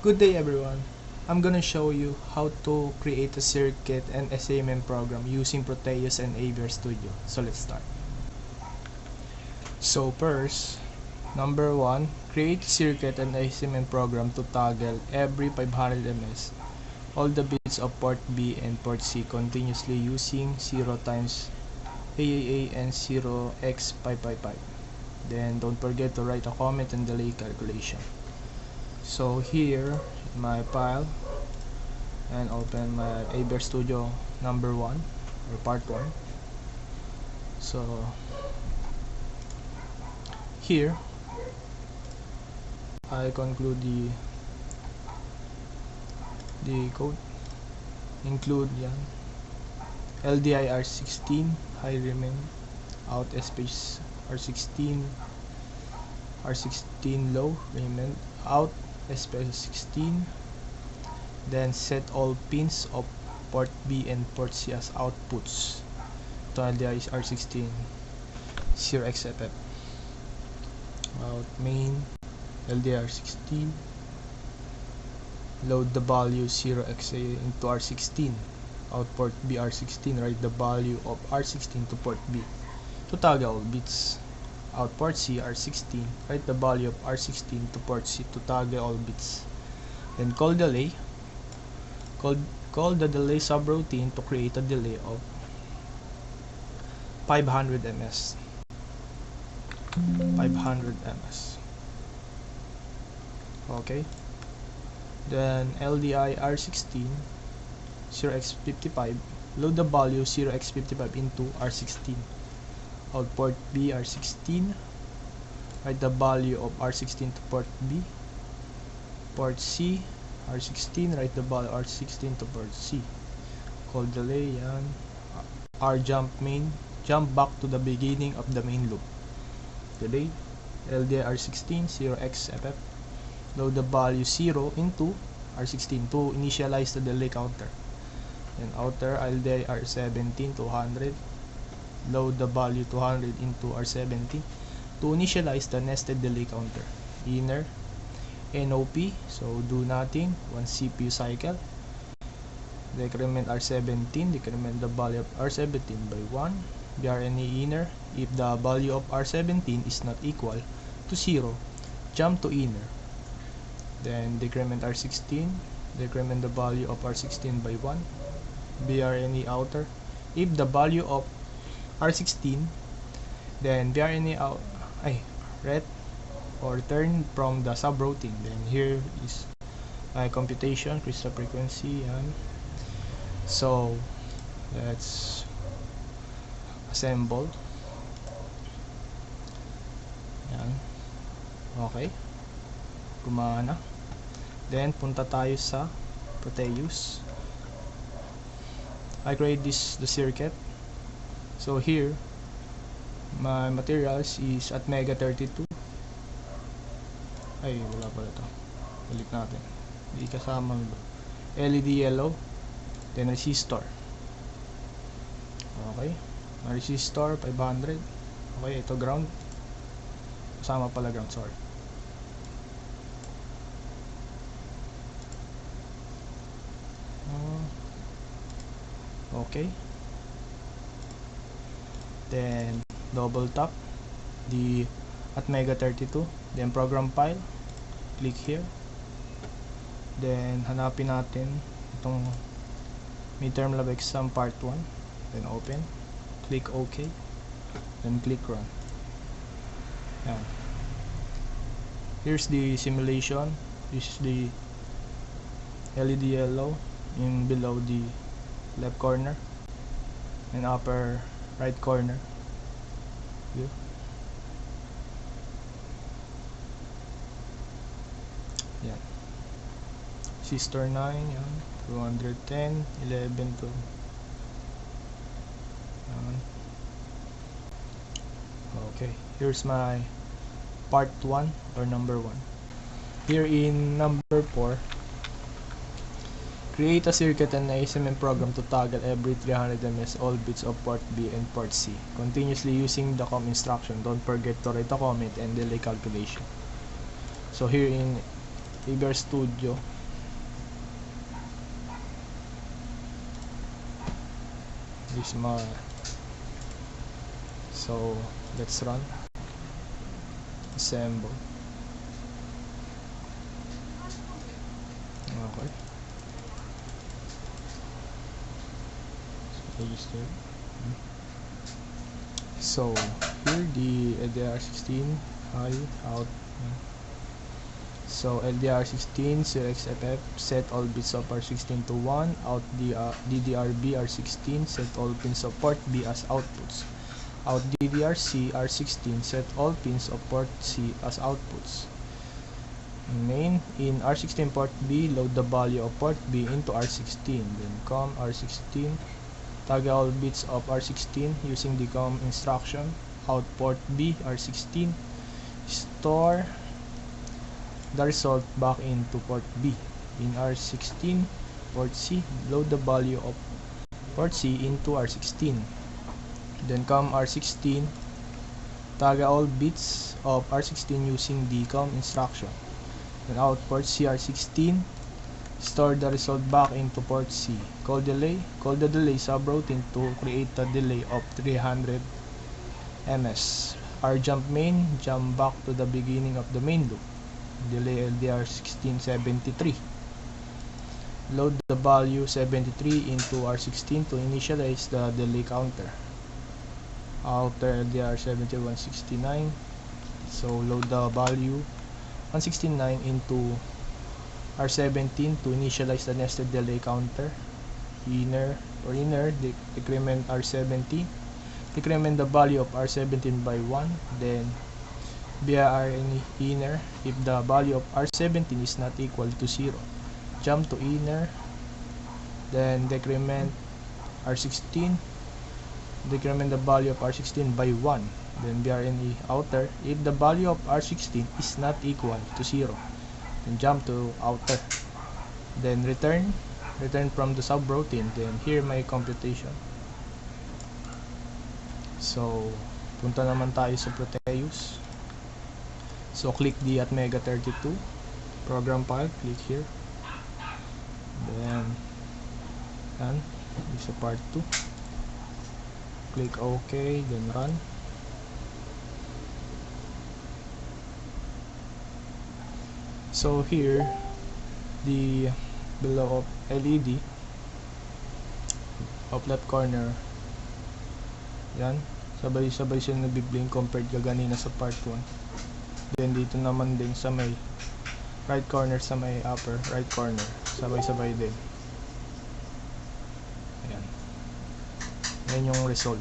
Good day everyone. I'm gonna show you how to create a circuit and SAMM program using Proteus and Aviar Studio. So let's start. So first, number 1, create a circuit and SAMM program to toggle every 500 ms all the bits of port B and port C continuously using 0 times AAA and 0x555. Then don't forget to write a comment and delay calculation. So here in my file, and open my Aviar Studio number 1 or part 1. So here I conclude the code, include yan LDI R16 high remain out space R16 low remain out space 16, then set all pins of port B and port C as outputs to LDI R16 0xFF out main LDI R16, load the value 0xa into R16 out port B R16, write the value of R16 to port B to toggle all bits. Out port C R16, write the value of R16 to port C to toggle all bits. Then call delay. Call the delay subroutine to create a delay of 500 ms. 500 ms. Okay. Then LDI R16 0x55, load the value 0x55 into R16. Out port B R16, write the value of R16 to port B. Port C R16, write the value R16 to port C. Call delay yan. R jump main, jump back to the beginning of the main loop. Delay LDI R16 0xFF, load the value 0 into R16 to initialize the delay counter. Then outer LDI R17 200, load the value 200 into R17 to initialize the nested delay counter. Inner NOP, so do nothing, 1 CPU cycle. Decrement R17, decrement the value of R17 by 1. BRNE inner, if the value of R17 is not equal to 0, jump to inner. Then decrement R16, decrement the value of R16 by 1. BRNE outer, if the value of R16, then BRNE out, ret or turn from the subroutine. Then here is my computation, crystal frequency, yan. So let's assemble. Yan. Okay. Gumana. Then punta tayo sa Proteus. I create the circuit. So here my materials is at mega 32. Ay, wala pala ito. Balik natin. Hindi kasama LED yellow, then resistor. Okay, resistor 500. Okay, ito ground. Kasama pala ground, sorry. Okay, then double tap the at mega 32, then program file, click here, then hanapin natin itong midterm lab exam part 1, then open, click OK, then click run. Yan. Here's the simulation. This is the LED yellow in below the left corner and upper right corner. Here. Yan. Resistor 9, yan. 210, 11 to yan. Okay, here's my part 1 or number 1. Here in number 4, create a circuit and SAMM program to toggle every 300 ms all bits of port B and port C continuously using the COM instruction. Don't forget to write a comment and delay calculation. So here in Eager Studio. This mga. So let's run. Assemble. Okay. So here the LDR16 high out. So LDR16 0xFF set all bits of R16 to 1, out the DDRB R16 set all pins of port B as outputs, out DDRC R16 set all pins of port C as outputs. Main in R16 port B, load the value of port B into R16, then COM R16, tag all bits of R16 using the COM instruction, out port B R16, store the result back into port B. In R16 port C, load the value of port C into R16, then COM R16, tag all bits of R16 using the COM instruction, then out port C R16, store the result back into port C. Call the delay subroutine to create a delay of 300 ms. R jump main, jump back to the beginning of the main loop. Delay LDR1673. Load the value 73 into R16 to initialize the delay counter. Outer LDR7169. So load the value 169 into R17 to initialize the nested delay counter. Inner decrement R17. Decrement the value of R17 by 1. Then via inner, if the value of R17 is not equal to 0, jump to inner, then decrement R16, decrement the value of R16 by 1, then via outer, if the value of R16 is not equal to 0, then jump to outer, then return from the subroutine, then here my computation. So punta naman tayo sa Proteus. So click the Atmega 32 program file, click here, then this is part 2, click OK, then run. So here the below of LED of left corner, yan, sabay-sabay siya nagbi-blink compared kaganina sa part 1. Then dito naman din sa may right corner, sa may upper right corner, sabay-sabay din. Ayan. Ayan yung result.